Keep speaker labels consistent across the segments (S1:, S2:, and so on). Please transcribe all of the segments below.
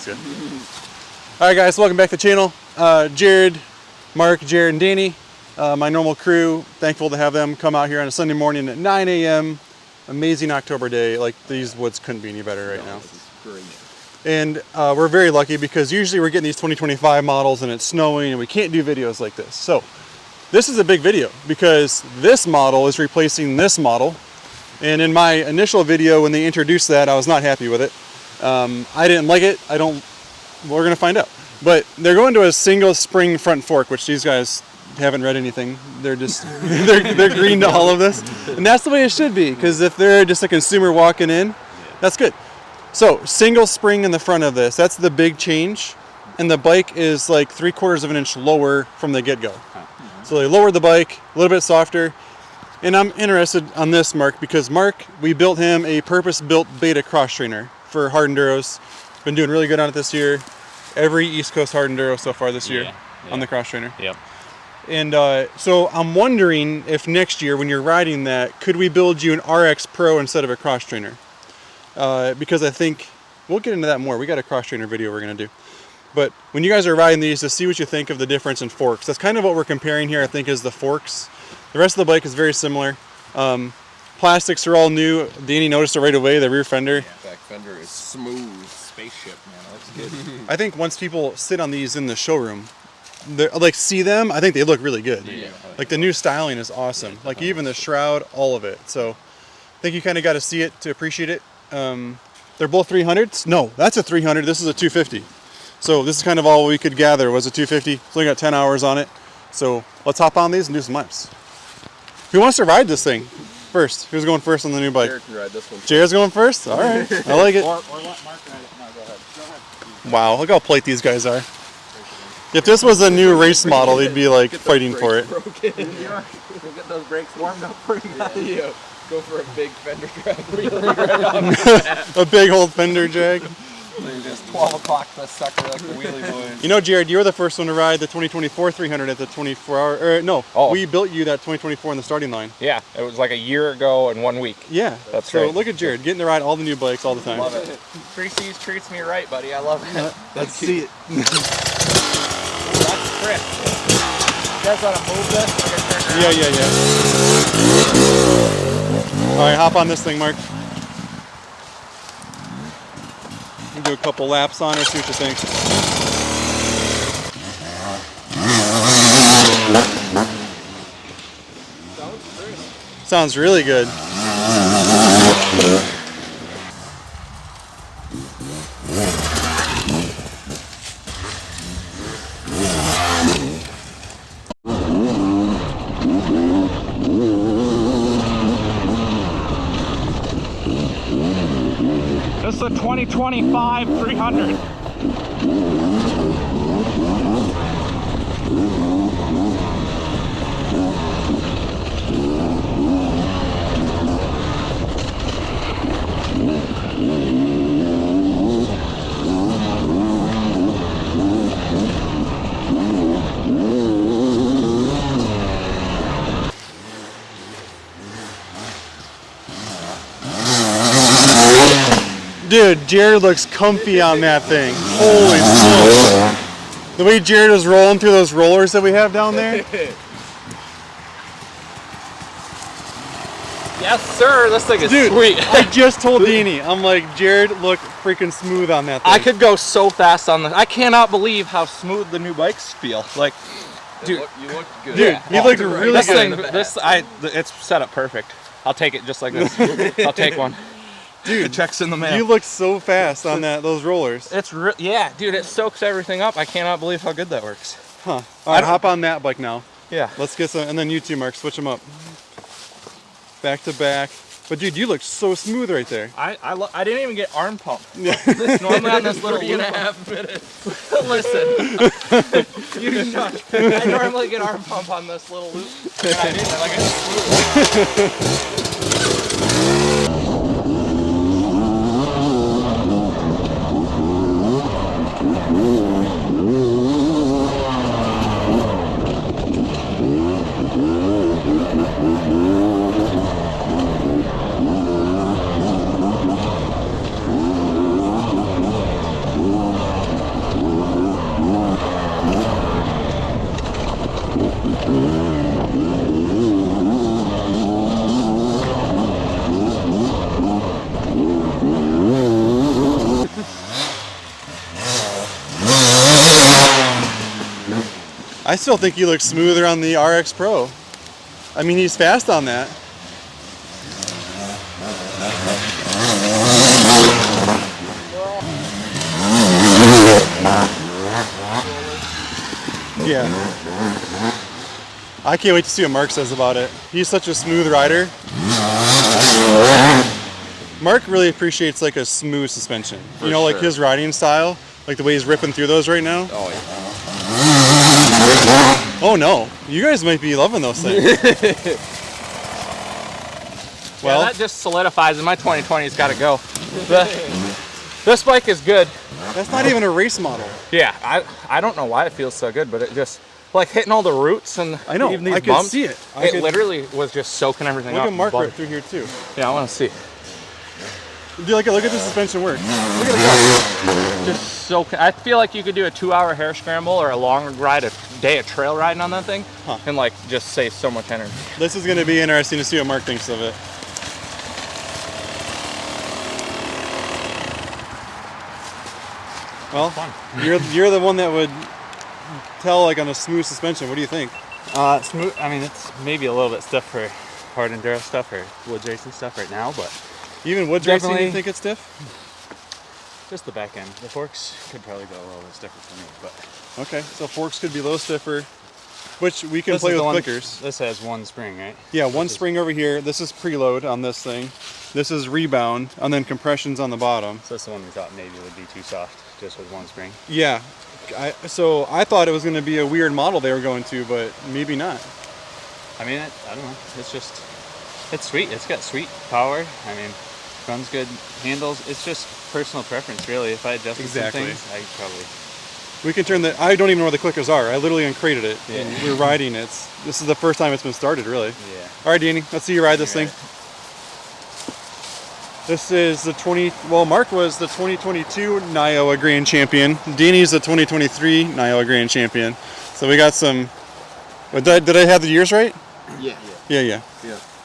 S1: Alright guys, welcome back to the channel. Jared, Mark, Jared, and Danny, my normal crew. Thankful to have them come out here on a Sunday morning at 9 a.m. Amazing October day. Like, these woods couldn't be any better right now.
S2: This is great.
S1: And we're very lucky because usually we're getting these 2025 models and it's snowing and we can't do videos like this. So this is a big video because this model is replacing this model. And in my initial video when they introduced that, I was not happy with it. I didn't like it. We're gonna find out. But they're going to a single spring front fork, which these guys haven't read anything. They're just they're green to all of this, and that's the way it should be. Because if they're just a consumer walking in, that's good. So single spring in the front of this. That's the big change, and the bike is like 3/4 of an inch lower from the get-go. So they lowered the bike a little bit softer. And I'm interested on this, Mark, because Mark, we built him a purpose-built beta cross trainer for hard enduros. Been doing really good on it this year. Every East Coast hard enduro so far this year on the cross trainer.
S2: Yep.
S1: And so I'm wondering if next year when you're riding that, could we build you an RX Pro instead of a cross trainer? Because I think, we'll get into that more. We got a cross trainer video we're going to do. But when you guys are riding these, to see what you think of the difference in forks. That's kind of what we're comparing here, I think, is the forks. The rest of the bike is very similar. Plastics are all new. Danny noticed it right away, the rear fender.
S2: Back fender is smooth. Spaceship, man. It looks good.
S1: I think once people sit on these in the showroom, like see them, I think they look really good.
S2: Yeah.
S1: Like the new styling is awesome. Like even the shroud, all of it. So I think you kind of got to see it to appreciate it. They're both 300s. No, that's a 300. This is a 250. So this is kind of all we could gather was a 250. It's only got 10 hours on it. So let's hop on these and do some laps. Who wants to ride this thing first? Who's going first on the new bike?
S2: Jared can ride this one.
S1: Jared's going first? All right. I like it.
S3: Or let Mark ride it. No, go ahead. Go ahead.
S1: Wow, look how plate these guys are. If this was a new race model, they'd be like fighting for it.
S2: Broken.
S3: We'll get those brakes warmed up for you guys.
S2: Yeah. Go for a big fender drag.
S1: A big old fender drag.
S3: Just 12 o'clock this sucker like the wheelie boys.
S1: You know, Jared, you were the first one to ride the 2024 300 at the 24-hour. No, we built you that 2024 in the starting line.
S4: Yeah, it was like a year ago and 1 week.
S1: Yeah,
S4: That's
S1: so
S4: great.
S1: look at Jared getting to ride all the new bikes all the time.
S4: Love it. Creasy's treats me right, buddy. I love it.
S1: Let's see it.
S4: That's Chris. You guys want to move this? We're gonna turn around.
S1: Yeah. All right, hop on this thing, Mark. Do a couple laps on her, see what you think. Sounds really good.
S4: This is a 2025 300.
S1: Dude, Jared looks comfy on that thing. Holy smokes. The way Jared was rolling through those rollers that we have down there.
S4: Yes, sir. This thing is
S1: Dude,
S4: sweet.
S1: I just told Deanie, I'm like, Jared looked freaking smooth on that thing.
S4: I could go so fast on this. I cannot believe how smooth the new bikes feel. Like, dude,
S2: You look good.
S1: Dude, he looked really
S4: this
S1: good.
S4: thing, it's set up perfect. I'll take it just like this. I'll take one.
S1: Dude,
S4: The check's in the mail.
S1: you look so fast on those rollers.
S4: It's yeah, dude. It soaks everything up. I cannot believe how good that works.
S1: Huh. All right, hop on that bike now.
S4: Yeah.
S1: Let's get some, and then you two, Mark, switch them up. Back to back. But dude, you look so smooth right there.
S4: I didn't even get arm pump.
S1: Yeah.
S4: Normally on this little
S2: 3.5 minutes.
S4: Listen, you shush. I normally get arm pump on this little loop. And I didn't. Like I
S1: I still think he looks smoother on the RX Pro. I mean, he's fast on that. Yeah. I can't wait to see what Mark says about it. He's such a smooth rider. Mark really appreciates like a smooth suspension. You know, like
S3: sure.
S1: his riding style, like the way he's ripping through those right now.
S3: Oh, yeah.
S1: Oh no, you guys might be loving those things. Well,
S4: Yeah, that just solidifies it. My 2020's got to go. This bike is good.
S1: that's not even a race model.
S4: Yeah, I don't know why it feels so good, but it just like hitting all the roots and
S1: I know,
S4: even these
S1: I could
S4: bumps,
S1: see it.
S4: It literally was just soaking everything
S1: Look
S4: up.
S1: at Mark
S4: Butter.
S1: right through here too.
S4: Yeah, I want to see.
S1: Look at the suspension work. Look at it go.
S4: Just soaking. I feel like you could do a 2-hour hair scramble or a long ride, a day of trail riding on that thing, and like just save so much energy.
S1: This is going to be interesting to see what Mark thinks of it. Well, you're the one that would tell like on a smooth suspension. What do you think?
S5: Smooth. I mean, it's maybe a little bit stiff for hard enduro stuff or woods racing stuff right now, but
S1: Even woods racing, you
S5: Definitely.
S1: think it's stiff?
S5: just the back end. The forks could probably go a little bit stiffer for me, but
S1: Okay, so forks could be a little stiffer, which we can
S5: this
S1: play
S5: is
S1: with
S5: the one-
S1: clickers.
S5: This has one spring, right?
S1: Yeah, one spring over here. This is preload on this thing. This is rebound, and then compressions on the bottom.
S5: So that's the one we thought maybe would be too soft, just with one spring.
S1: Yeah, so I thought it was going to be a weird model they were going to, but maybe not.
S5: I mean, I don't know. It's just, it's sweet. It's got sweet power. I mean, runs good, handles. It's just personal preference, really. If I adjusted
S1: Exactly.
S5: some things, I probably.
S1: We can turn the. I don't even know where the clickers are. I literally uncrated it,
S5: Yeah.
S1: and we're riding it. This is the first time it's been started, really.
S5: Yeah.
S1: All right, Danny, let's see you ride this thing. This is the Mark was the 2022 Niowa Grand Champion. Danny's the 2023 Niowa Grand Champion. So we got some. Did I have the years right?
S2: Yeah.
S1: Yeah.
S2: Yeah.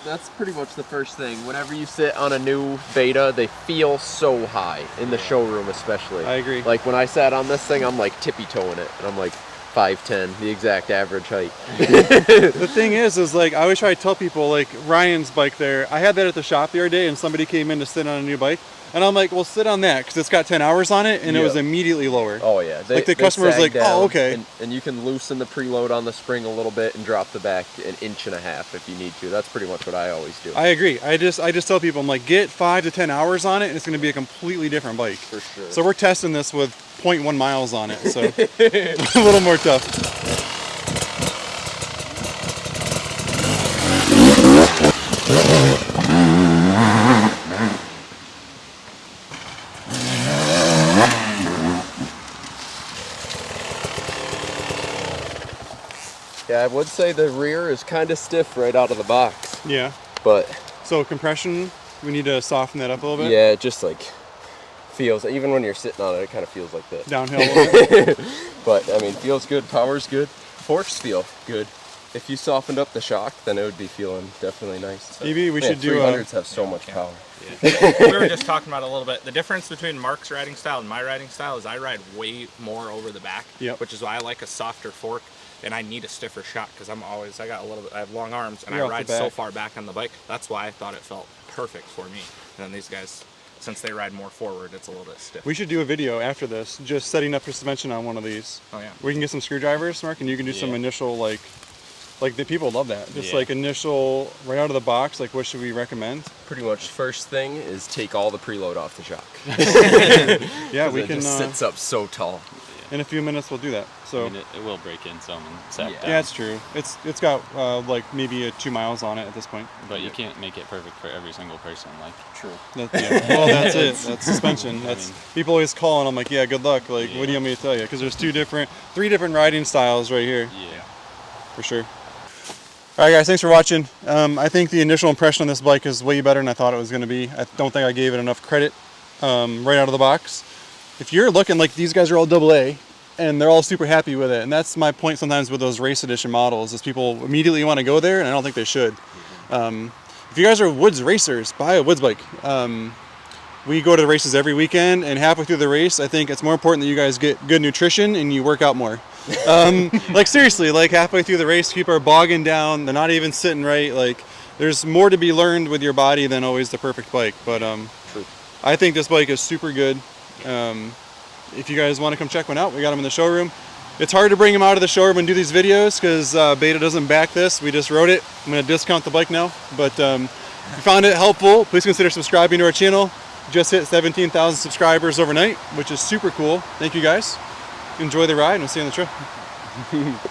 S2: That's pretty much the first thing. Whenever you sit on a new Beta, they feel so high in the showroom, especially.
S1: I agree.
S2: Like when I sat on this thing, I'm like tippy-toeing it, and I'm like 5'10", the exact average height.
S1: The thing is like I always try to tell people, like Ryan's bike there. I had that at the shop the other day, and somebody came in to sit on a new bike, and I'm like, well, sit on that because it's got 10 hours on it, and it was
S2: Yeah.
S1: immediately lower.
S2: Oh yeah,
S1: Like, the customer was
S2: sag
S1: like, "Oh, okay."
S2: and you can loosen the preload on the spring a little bit and drop the back 1.5 inches if you need to. That's pretty much what I always do.
S1: I agree. I just tell people, I'm like, get 5 to 10 hours on it, and it's going to be a completely different bike.
S2: For sure.
S1: So we're testing this with 0.1 miles on it, so a little more tough.
S2: Yeah, I would say the rear is kind of stiff right out of the box,
S1: Yeah.
S2: but
S1: So compression, we need to soften that up a little bit.
S2: yeah, it just like feels, even when you're sitting on it, it kind of feels like this.
S1: Downhill a little bit.
S2: But I mean, feels good, power's good, forks feel good. If you softened up the shock, then it would be feeling definitely nice.
S1: Maybe we
S2: Man,
S1: should do a.
S2: 300s have so much power.
S4: We were just talking about it a little bit. The difference between Mark's riding style and my riding style is I ride way more over the back,
S1: Yep.
S4: which is why I like a softer fork, and I need a stiffer shock because I have long arms and
S1: You're
S4: I
S1: off the
S4: ride so
S1: back.
S4: far back on the bike. That's why I thought it felt perfect for me. And then these guys, since they ride more forward, it's a little bit stiff.
S1: We should do a video after this, just setting up your suspension on one of these.
S4: Oh yeah.
S1: We can get some screwdrivers, Mark, and you can do some
S5: Yeah.
S1: initial like the people love that. Just
S5: Yeah.
S1: like initial right out of the box. Like, what should we recommend?
S2: Pretty much first thing is take all the preload off the shock.
S1: Yeah, we
S2: it
S1: can.
S2: just sits up so tall.
S1: In a few minutes, we'll do that. So.
S5: I mean, it will break in some and sap
S2: Yeah.
S5: down.
S1: Yeah, it's true. It's got like maybe 2 miles on it at this point.
S5: But you can't make it perfect for every single person. Like,
S2: True.
S1: Well, that's it. That's suspension. That's
S5: mean-
S1: people always call and I'm like, yeah, good luck. Like, what do you want me to tell you? Because there's 3 different riding styles right here
S5: yeah.
S1: for sure. All right, guys, thanks for watching. I think the initial impression on this bike is way better than I thought it was going to be. I don't think I gave it enough credit right out of the box. If you're looking like these guys are all AA, and they're all super happy with it. And that's my point sometimes with those race edition models, is people immediately want to go there, and I don't think they should. If you guys are woods racers, buy a woods bike. We go to the races every weekend, and halfway through the race, I think it's more important that you guys get good nutrition and you work out more. Like seriously, like halfway through the race, people are bogging down. They're not even sitting right. Like there's more to be learned with your body than always the perfect bike. But I think this bike is super good. If you guys want to come check one out, we got them in the showroom. It's hard to bring them out of the showroom and do these videos because Beta doesn't back this. We just wrote it. I'm going to discount the bike now. But if you found it helpful, please consider subscribing to our channel. Just hit 17,000 subscribers overnight, which is super cool. Thank you guys. Enjoy the ride, and we'll see you on the trail.